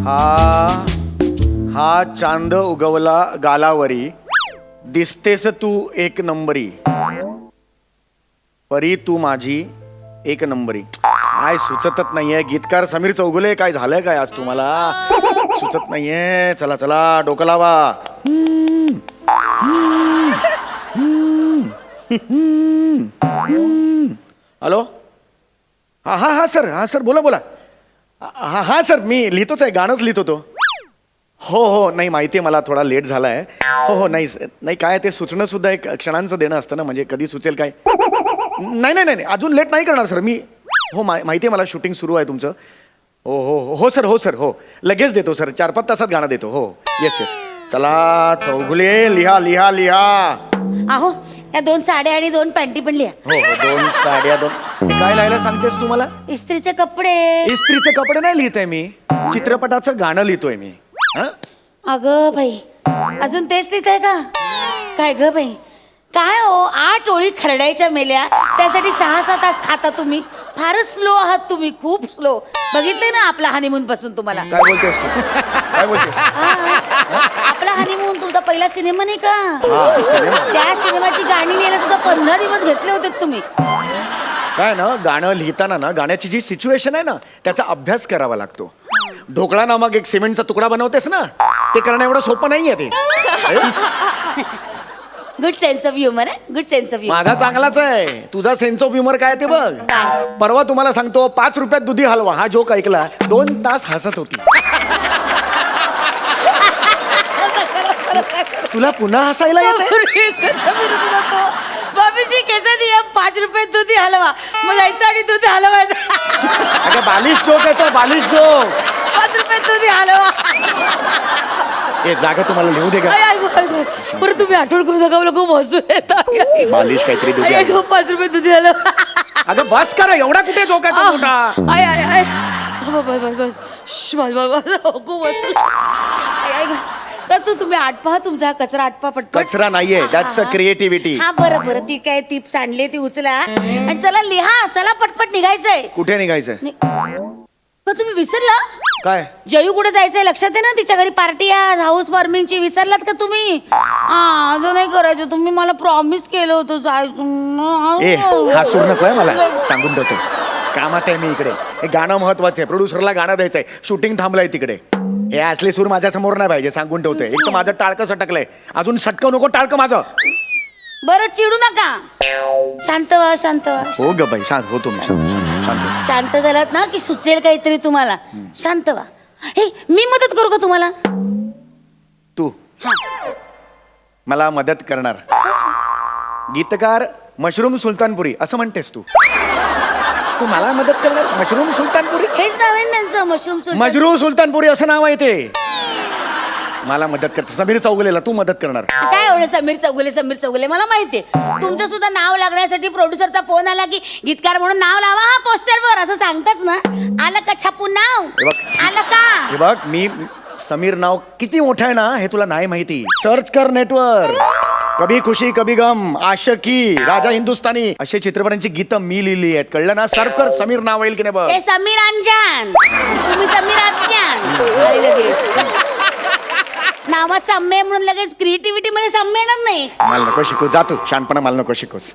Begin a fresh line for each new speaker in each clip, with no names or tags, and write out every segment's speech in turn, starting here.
हा हा चांद उगवला गालावरी, दिसतेस तू एक नंबरी, परी तू माझी एक नंबरी. काय सुचतच नाहीये. गीतकार समीर चौगुले, काय झालंय काय आज तुम्हाला? सुचत नाहीये. चला चला डोकं लावा. हॅलो. हा सर बोला बोला. हा सर मी लिहितोच आहे, गाणंच लिहितो तो. हो नाही माहिती आहे मला, थोडा लेट झाला आहे. हो नाही काय ते सुचणं सुद्धा एक क्षणांचं देणं असतं ना, म्हणजे कधी सुचेल काय. नाही अजून लेट नाही करणार सर मी. हो माहिती आहे मला, शूटिंग सुरू आहे तुमचं. हो सर हो लगेच देतो सर, 4-5 तासात गाणं देतो. हो येस. चला चौगुले, लिहा लिहा लिहा.
अहो या 2 साड्या आणि 2 पॅन्टी पण लिहा.
हो 2 साड्या 2. काय लिहायला सांगतेस तू मला?
इस्त्रीचे कपडे.
इस्त्रीचे कपडे नाही लिहित आहे मी, चित्रपटाचं गाणं लिहितोय मी.
अगं बाई, अजून तेच लिहिताय का? काय ग बाई, काय हो 8 ओळी खरडायच्या मेल्या, त्यासाठी 6-6 तास खाता तुम्ही. फारच स्लो आहात तुम्ही, खूप स्लो. बघितलंय ना आपला हनीमून पासून तुम्हाला.
काय बोलतेस तू? काय बोलतेस?
आपला हनीमून तुमचा पहिला सिनेमा नाही का?
सिनेमा?
त्या सिनेमाची गाणी लिहायला सुद्धा 15 दिवस घेतले होते तुम्ही.
काय ना, गाणं लिहिताना ना गाण्याची जी सिच्युएशन आहे ना त्याचा अभ्यास करावा लागतो. ढोकळा नामक एक सिमेंटचा तुकडा बनवतेस ना, ते करणं एवढं सोपं नाहीये ते.
गुड सेन्स ऑफ ह्युमर आहे, गुड सेन्स ऑफ ह्युमर.
माझा चांगलाच आहे, तुझा सेन्स ऑफ ह्युमर काय ते बघ.
काय?
परवा तुम्हाला सांगतो, 5 रुपयात दुधी हलवा हा जोक ऐकला, 2 तास हसत होती. तुला पुन्हा हसायला येते?
बाबीजी कैसे दिया 5 रुपये दूध हलवा, मग जायचं आणि दूध हलवायचं.
अगं बालिश जोक आहे तो, बालिश जोक.
5 रुपये दूध हलवा.
ए जागा तुम्हाला लिहू दे का?
बरं तुम्ही आठवण करू नका, मला खूप हसू येतं.
बालिश काहीतरी दुधी हलवा.
5 रुपये दूध हलवा.
अगं बस करा, एवढा कुठे जोक आहे तो मोठा?
आय बस खूप हसू. तर तुम्ही आटपा, तुमचा कचरा आटपा पटपट.
कचरा नाहीये, दॅट्स अ क्रिएटिव्हिटी.
हा बरं ती काय टिप सांडली ती उचला आणि चला लिहा, चला पटपट निघायचंय.
कुठे निघायचंय?
पण तुम्ही विसरला?
काय?
जयू कुठे जायचंय लक्षात आहे ना? तिच्या घरी पार्टी आहे, हाऊस वॉर्मिंगची. विसरलात का तुम्ही? अजून नाही करायचं, तुम्ही मला प्रॉमिस केलं होतं जायचं.
ए हा सूर नकोय मला, सांगून ठेवतो. कामात आहे मी इकडे. हे गाणं महत्वाचं आहे, प्रोड्युसरला गाणं द्यायचंय, शूटिंग थांबलंय तिकडे. हे असले सूर माझ्या समोर नाही पाहिजे, सांगून ठेवतोय. एक तर माझं टाळकं सटकलंय, अजून सटकव नको टाळकं माझं.
बरं चिडू नका, शांत व्हा शांत व्हा.
हो ग बाई, शांत होतो मी, शांत.
शांत झालात ना की सुचेल काहीतरी तुम्हाला. शांत व्हा. हे मी मदत करू का तुम्हाला?
तू मला मदत करणार? गीतकार मशरूम सुलतानपुरी असं म्हणतेस तू? तू मला मदत करणार? मशरूम सुलतानपुरी
हेच नाव आहे त्यांचं, मशरूम
मजरू सुलतानपुरी असं नाव आहे ते. मला मदत करते. समीर चौगुलेला तू मदत करणार?
काय एवढं समीर चौगुले मला माहितीये. तुमचं सुद्धा नाव लागण्यासाठी प्रोड्युसरचा फोन आला की गीतकार म्हणून नाव लावा हा पोस्टरवर, असं सांगताच ना. आलं का छापून नाव? आलं का?
हे बघ, मी समीर नाव किती मोठं आहे ना हे तुला नाही माहिती. सर्च कर नेटवर. कभी खुशी कभी गम, आशिकी, राजा हिंदुस्तानी असे चित्रपटांची गीतं मी लिहिली आहेत, कळलं ना? सर्च कर, समीर नाव येईल की नाही बघ.
ए समीर अंजान, तुम्ही समीर अंजान. नावात साम्य म्हणून लगेच क्रिएटिव्हिटी मध्ये साम्य येणार नाही.
मला नको शिकू, जा तू. शहाणपणा मला नको शिकूस.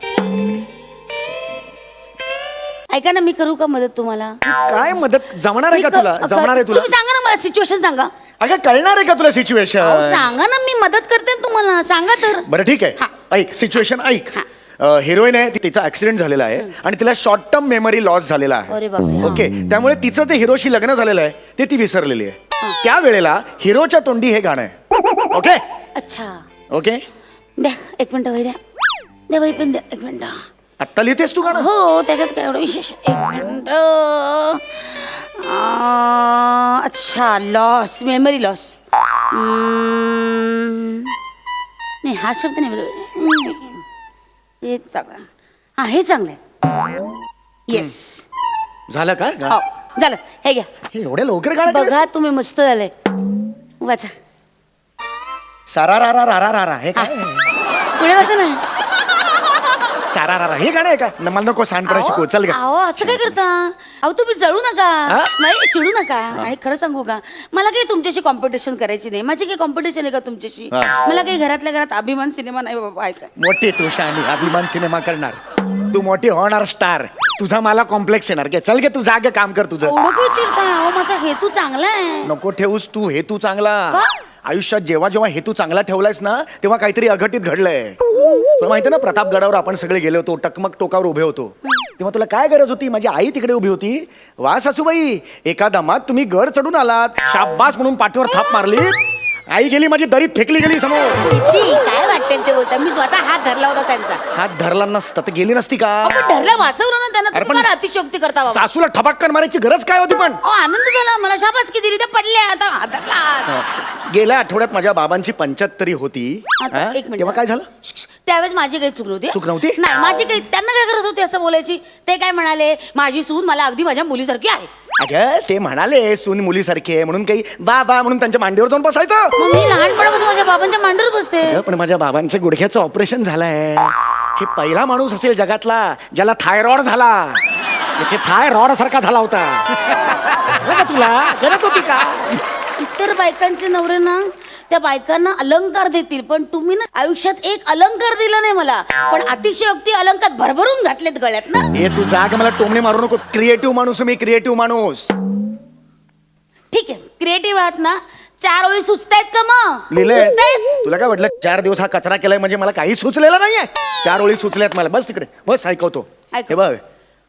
ऐका ना, मी करू का मदत तुम्हाला?
काय मदत? जमणार आहे का तुला? जमणार आहे तुला?
तुम्ही सांगा ना मला, सिच्युएशन सांगा.
अगं कळणार आहे का तुला सिच्युएशन?
सांगा ना, मी मदत करते ना तुम्हाला, सांगा तर.
बरं ठीक आहे, ऐक सिच्युएशन ऐक. हिरोईन आहे, तिचा ऍक्सिडेंट झालेला आहे आणि तिला शॉर्ट टर्म मेमरी लॉस झालेला
अरे
आहे.
बापरे.
ओके, त्यामुळे तिचं ते हिरोशी लग्न झालेलं आहे ते ती विसरलेली आहे. त्या वेळेला हिरोच्या तोंडी हे गाणं आहे. ओके
अच्छा
ओके.
द्या 1 मिनिट वही द्या. द्या वही पण द्या 1 मिनिट.
आत्ता लिहितेस तू गाणं?
हो, त्याच्यात काय एवढं विशेष. 1 मिनिट. अच्छा, लॉस, मेमरी लॉस. नाही हा शब्द नाही बरोबर. हे चांगलं. हा हे चांगलं आहे. येस
झालं काय?
हो झालं. हे घ्या.
हे एवढ्या लवकर गाणं
बघा तुम्ही, मस्त झालंय. वाचा.
सारा रा रा रा रा रा हे काय?
पुढे वाचा ना.
चारा हे गाणं आहे का मला नको सांडपणा शिकव, चल ग.
अहो असं काय करता? अहो तुम्ही जळू नका, नाही चिडू नका. आणि खरं सांगू का, मला काही तुमच्याशी कॉम्पिटिशन करायची नाही. माझी काही कॉम्पिटिशन आहे का तुमच्याशी? मला काही घरातल्या घरात अभिमान सिनेमा नाही बाबा व्हायचा.
मोठी तू शानी अभिमान सिनेमा करणार, तू मोठी होणार स्टार, तुझा मला कॉम्प्लेक्स येणार. घे चल गे, तू जागे काम कर तुझं.
एवढं काही चिडता? अहो माझा हेतू चांगला आहे.
नको ठेवूस तू हेतू चांगला.
का?
आयुष्यात जेव्हा जेव्हा हेतू चांगला ठेवलायस ना, तेव्हा काहीतरी अघटित घडलंय. तुला माहिती ना, प्रतापगडावर आपण सगळे गेलो होतो, टकमक टोकावर उभे होतो, तेव्हा तुला काय गरज होती? माझी आई तिकडे उभी होती. वा सासूबाई, एका दमात तुम्ही गड चढून आलात, शाब्बास म्हणून पाठीवर थाप मारली. आई गेली, माझी दरीत फेकली गेली समोर.
किती काय वाटेल ते बोलता. मी स्वतः हात धरला होता त्यांचा.
हात धरला नसता तर गेली नसती का?
आपण धरला, वाचवलं ना त्यांना.
अरे पण
तुम्हाला अतिशयोक्ती करता बाबा.
सासूला ठबाक्कन मारायची गरज काय होती पण?
आनंद झाला मला, शाबासकी दिली, त्या पडल्या. आता हात धरला.
गेल्या आठवड्यात माझ्या बाबांची 75 होती.
आता
हा?
एक मिनिट.
तेव्हा काय झालं?
त्यावेळेस माझी काही चूक नव्हती.
चूक नव्हती?
नाही, माझी काही, त्यांना काय गरज होती असं बोलायची? ते काय म्हणाले, माझी सून मला अगदी माझ्या मुलीसारखी आहे.
अगं ते म्हणाले सून मुलीसारखी आहे म्हणून काही बाबा म्हणून त्यांच्या मांडीवर जाऊन बसायचं.
मग मी लहानपणापासून माझ्या बाबांच्या मांडीवर बसते.
अगं, पण माझ्या बाबांच्या गुडघ्याचं ऑपरेशन झालंय. हे पहिला माणूस असेल जगातला ज्याला थायरॉइड झाला. त्याचे थायरॉइड सारखा झाला होता. झालं का तुला गरज होती का?
इतर बायकांचे नवरे ना त्या बायकांना अलंकार देतील, पण तुम्ही ना आयुष्यात एक अलंकार दिला नाही मला, पण अतिशयोक्ती अलंकार भरभरून घातलेत गळ्यात ना.
हे तू जाग, मला टोमणे मारू नको. क्रिएटिव्ह माणूस मी, क्रिएटिव्ह माणूस.
ठीक आहे, क्रिएटिव्ह आहात ना. 4 ओळी सुचतायत का मग?
लिहिलंय.
सुचतायत?
तुला काय वाटलं 4 दिवस हा कचरा केलाय म्हणजे मला काही सुचलेलं नाहीये? 4 ओळी सुचल्यात मला. बस तिकडे बस, ऐकवतो.
ऐकव.
हे बघ,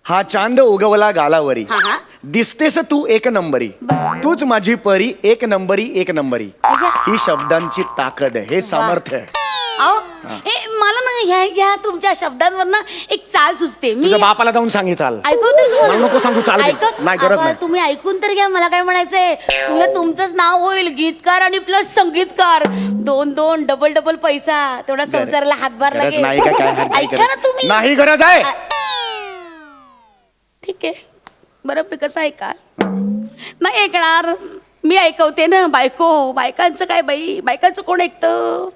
हा चांद उगवला गालावरी,
हा, हा.
दिसतेस तू एक नंबरी, तूच माझी परी, एक नंबरी एक नंबरी. ही शब्दांची ताकद आहे, हे सामर्थ्य आहे.
अहो, हे मला ना ह्या तुमच्या शब्दांवर ना एक चाल सुचते. मी
तुझ्या बापाला जाऊन सांगी चाल.
ऐकू तर
मला नको सांगू चाल घे. नाही, गरज नाही.
तुम्ही ऐकून तर घ्या. मला काय म्हणायचंय, तुमचंच नाव होईल गीतकार आणि प्लस संगीतकार. 2 डबल पैसा, तेवढा संसाराला हातभार
गरज
लागेल.
नाही का काय? हरकत नाही.
ऐका ना तुम्ही.
नाही गरज आहे.
ठीक आहे, बरोबर. कसं ऐका? नाही ऐकणार. मी ऐकवते ना. बायकांचं काय बाई, बायकांचं कोण ऐकतं?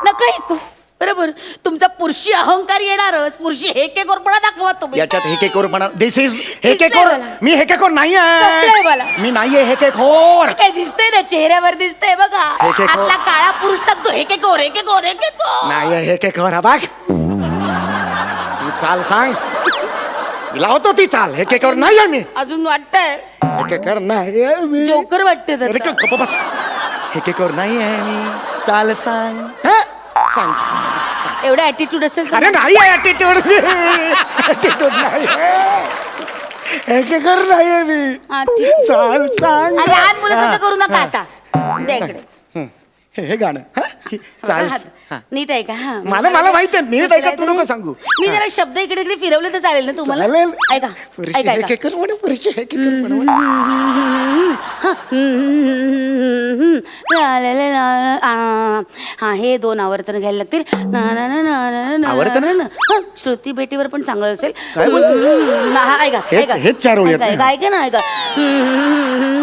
नका ऐकू. बरोबर, तुमचा पुरुषी अहंकार येणारच. पुरुषी हेकेखोरपणा दाखवा तुम्ही.
याच्यात हेकेखोरपणा. दिस इज
दिसतंय
हेकेखोर.
मला.
मी हेकेखोर
दिसतंय
नाहीये.
मला.
मी नाहीये हेकेखोर.
काय दिसतंय ना, चेहऱ्यावर दिसतंय बघा.
हेकेखोर.
आतला काळा पुरुष सांगतो हेकेखोर हेकेखोर हेकेखोर.
नाहीये हेकेखोर. हा बघ, तू चाल सांग. मी लावतो ती चाल. हेकेखोर नाहीये मी.
अजून वाटतंय
हेकेखोर नाहीये मी.
जोकर वाटते तर.
अरे गप्प बस. हेकेखोर नाहीये मी. चाल सांग. हा? सांग.
एवढा ऍटिट्यूड असेल तर.
अरे नाही ऍटिट्यूड. ऍटिट्यूड नाही. हेकेखोर नाहीये मी.
हा, ठीक आहे.
चाल सांग.
लहान मुलासारखं करू नका आता. द्या इकडे.
हे गाणं. हा? चाल. हा.
नीट आहे का? हा.
मला माहिती आहे. नीट आहे का? तू नको सांगू.
मी जरा शब्द इकडे इकडे फिरवले तर चालेल ना तुम्हाला?
चालेल.
ऐका
पुरुषी
ऐका
हेकेखोर म्हणे, पुरुषी हेकेखोर म्हणे.
हा, हे 2 आवर्तन घ्यायला लागतील.
आवर्तनं?
श्रुती बेटीवर पण चांगलं असेल.
काय बोलतो?
हा, ऐका
हेच-
ऐका.
हेच 4 ओळी आहेत.
ऐका ऐका ना, ऐका.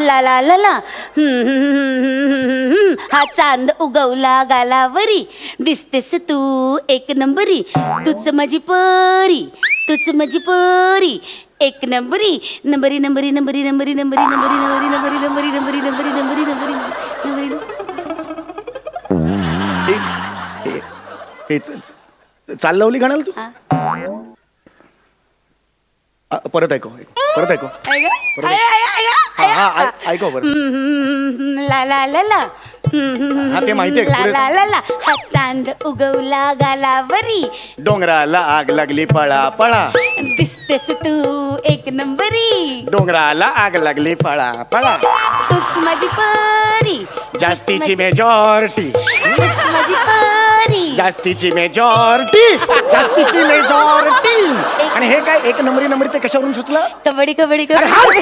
ला ला ला ला. हा चांद उगवला गालावरी, दिसतेस तू एक नंबरी, तूच माझी परी, तूच माझी परी, एक नंबरी नंबरी नंबरी नंबरी नंबरी नंबरी नंबरी नंबरी नंबरी नंबरी नंबरी नंबरी नंबरी नंबरी नंबरी.
हे चाल लावली गाण्याला तू. परत ऐकव. परत ऐकव. हा, ऐकव बरं.
ला ला ला ला.
हा, ते माहितीये.
ला
पुढे-
ला ला ला. हा चांद उगवला गालावरी,
डोंगराला आग लागली पळा पळा,
दिसतेस तू एक नंबरी,
डोंगराला आग लागली पळा पळा,
तूच माझी परी,
जास्तीची मेजॉरिटी,
तूच माझी परी.
जास्तीची मेजॉरिटी, जास्तीची मेजॉरिटी. आणि हे काय एक नंबरी नंबरी ते कशावरून सुचलं?
कबड्डी कबड्डी
अरे
कबड्डी.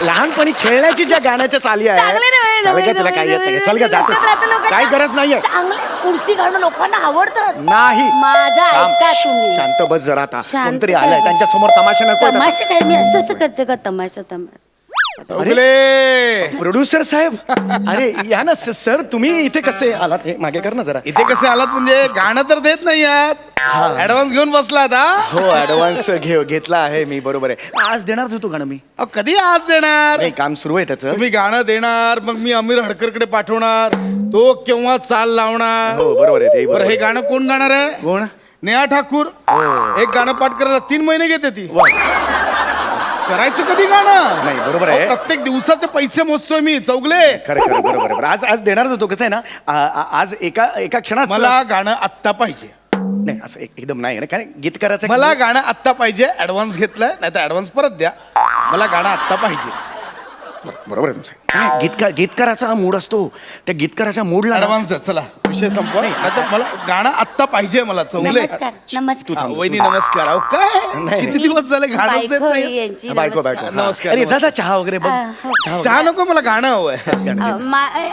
लहानपणी खेळण्याची ज्या गाण्याच्या चाली आहे.
चांगले नव्हे,
चल ग,
नव्हे,
तुला काय येत नाही.
नव्हे,
चल ग, जातो.
लोकांना आता लोकांना-
काय गरज नाहीये.
चांगले मूर्ती गाणं लोकांना आवडतात.
नाही.
माझा
थांब.
ऐका तुम्ही.
शांत बस जरा आता.
शांत
कोणतरी
काय?
आलंय त्यांच्या समोर तमाशा नको.
तमाशा काय? मी असं करते का? तमाशा
चौगले
प्रोड्युसर साहेब अरे या ना सर तुम्ही इथे कसे आलात हे मागे कर ना जरा
इथे कसे आलात म्हणजे गाणं तर देत नाही आहात ऍडव्हान्स घेऊन बसलात हा
हो ऍडव्हान्स घेतला आहे मी बरोबर आहे आज देणार होतो गाणं मी
अहो, कधी आज देणार
नाही काम सुरू आहे त्याचं
तुम्ही गाणं देणार मग मी अमीर हडकरकडे पाठवणार तो केव्हा चाल लावणार
हो बरोबर आहे ते
बरं हे
बरोबर.
गाणं कोण गाणार आहे
कोण
नेहा ठाकूर एक गाणं पाठ करायला 3 महिने घेते ती
वा.
करायचं कधी गाणं
नाही, बरोबर आहे.
अहो, प्रत्येक दिवसाचे पैसे मोजतोय मी चौगले
खरं खरं बरोबर आहे बरं. आज देणारच होतो कसं आहे ना आज एका क्षणात
मला गाणं आत्ता पाहिजे
नाही असं एकदम नाही ना काय गीत करायचं
मला गाणं आत्ता पाहिजे ऍडव्हान्स घेतलाय नाही तर ऍडव्हान्स परत द्या मला गाणं आत्ता पाहिजे
बरोबर आहे तुमचं काय गीतकाराचा मूड असतो त्या गीतकाराच्या मूडला ना-
ऍडव्हान्स द्या चला विषय संपवा नाही तर मला गाणं आत्ता पाहिजे मला चौगले
नमस्कार नमस्कार
वहिनी नमस्कार अहो काय
नाही.
किती दिवस झाले गाणं देत
बायको
नाही
यांची
बायको
नमस्कार.
बायको
नमस्कार,
अरे जा
नमस्कार.
चहा वगैरे बघ
हो.
चहा वगैरे.
चहा नको मला गाणं हवंय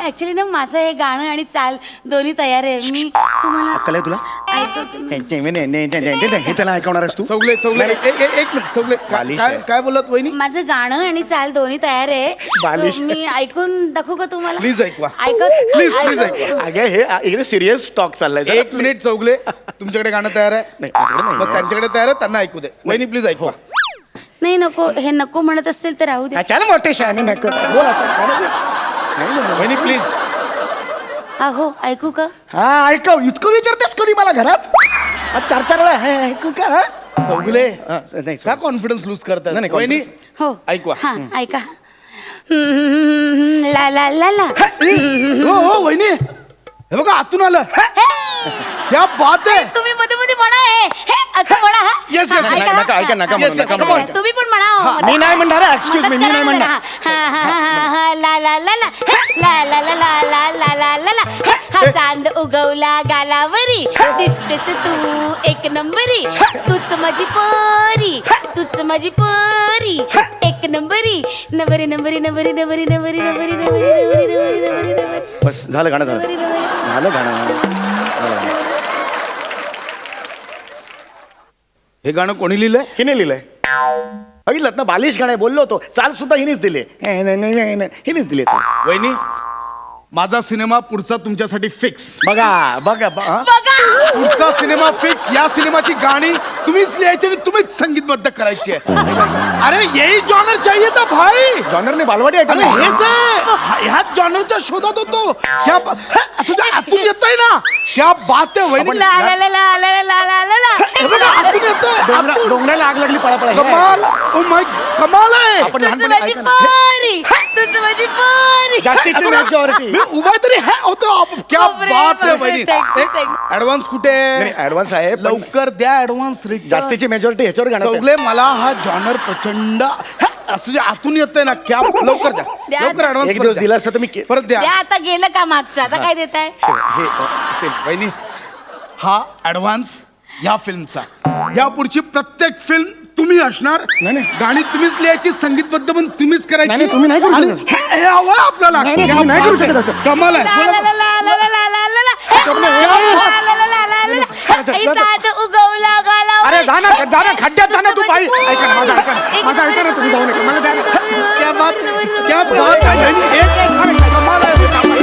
ऍक्च्युली ना माझं हे गाणं आणि चाल दोन्ही तयार आहे मी तुम्हाला
अक्कल आहे तुला
ऐकवते
हे त्याला ऐकवणार आहेस तू
चौगले चौगले एक मिनिट चौगले
बालिश
काय
आहे.
काय बोलत वहिनी
माझं गाणं आणि चाल दोन्ही तयार आहे
बालिश.
तो मी ऐकून दाखवू का तुम्हाला
Please ऐकवा.
ऐकत
ऐकवा.
अगे हे इकडे सिरियस टॉक चाललाय जरा.
एक मिनिट चौगले तुमच्याकडे गाणं तयार आहे
नाही माझ्याकडे नाही
मग
आहे.
त्यांच्याकडे तयार आहे त्यांना ऐकू दे वहिनी प्लीज ऐकवा
नाही नको हे नको म्हणत असतील तर राहू दे
हा, चल मोठे शहाणे नको बोल आता गाणं बोल. नाही, नाही, नाही.
वहिनी प्लीज
अहो ऐकू का
हा ऐकव इतकं विचारतेस कधी मला घरात आज 4 वेळा हे ऐकू का हा?
चौगले
हा, नाही
का कॉन्फिडन्स लूज करताय
नाही,
वहिनी
हो
ऐकवा
हा ऐका ला ला ला ला
हो हो वहिनी हे बघा आतून आलं क्या बात आहे
तुम्ही मध्ये मध्ये म्हणा हे असं म्हणा हा.
Yes,
हा,
yes,
ऐका,
नका,
हा.
ऐका, नका
Yes,
म्हणू,
yes,
नका
come
म्हणू.
on.
तुम्ही पण म्हणा हो, मध्ये-
मी नाही म्हणणार एक्सक्यूज मी
मदत
नाही
करा
म्हणणार
जरा. हा, हा, हा, हा, ला ला ला ला ला ला ला ला ला ला ला ला ला हा चांद उगवला गालावरी दिसतेस तू एक नंबरी तूच माझी परी तूच माझी परी एक नंबरी नंबरी नंबरी नंबरी नंबरी नंबरी नंबरी नंबरी नंबरी नंबरी नंबरी नंबरी
बस झालं गाणं झालं
नंबरी नंबरी
झालं गाणं
हे गाणं कोणी लिहिलंय
हिने लिहिलंय बघितलं ना बालिश गाणं आहे, बोललो होतो चाल सुद्धा हिनेच दिले हिनेच दिले ते.
वहिनी माझा सिनेमा पुढचा तुमच्यासाठी फिक्स
बघा बघा हा?
बघा
पुढचा सिनेमा फिक्स या सिनेमाची गाणी तुम्हीच लिहायची आणि तुम्हीच संगीतबद्ध करायची आहे अरे यही जॉनर चाहिए था भाई
जॉनरने बालवाडी
अरे
ऐकली
हेच आहे ह्याच जॉनरच्या शोधात होतो क्या तुझ्या आतून येतंय ना क्या बात आहे वहिनी
ला ला ला ला ला ला ला ला ला
हे बघा आतून येतंय
डोंगराला आग लागली पळा
कमाल ओ माय कमाल आहे
आपण
तुझ
लहानपणी
माझी
ऐका ना.
परी तुझ माझी परी
जास्तीची मॅच्युरिटी
मी उभा तरी है होतो क्या
बापरे,
बात आहे
बापरे,
वहिनी
thank you, thank you.
Advance कुठे
ऍडव्हान्स आहे पण
लवकर द्या ऍडव्हान्स रिटर्न
जास्तीची मेजॉरिटी ह्याच्यावर गाणं
चौगले मला हा जॉनर प्रचंड असं जे आतून येतंय ना क्या लवकर द्या
द्या.
लवकर ऍडव्हान्स
एक दिवस दिला असता तर मी
परत द्या
द्या आता गेलं का मागचं आता काय देताय
हे असेल
वहिनी हा ऍडव्हान्स या फिल्मचा या पुढची प्रत्येक फिल्म तुम्ही असणार
नाही.
गाणी तुम्हीच लिहायची संगीतबद्ध पण तुम्हीच करायची
नाही, तुम्ही नाही करू
आणि
शकत.
हे हवं आपल्याला
नाही, नाही,
क्या
तुम्ही नाही करू
बात आहे.
शकत असं.
कमाल आहे
ला
बोला.
ला ला ला ला ला ला ला ला. ला ला ला ला ला ला. आई चांद उगवला गालावरी.
अरे जा ना खड्ड्यात जा ना तू बाई ऐका ना माझं ऐका ना माझं ऐका ना तुम्ही जाऊ नका मला द्या ना.
क्या बात क्या बात आहे वहिनी. एक कमाल आहे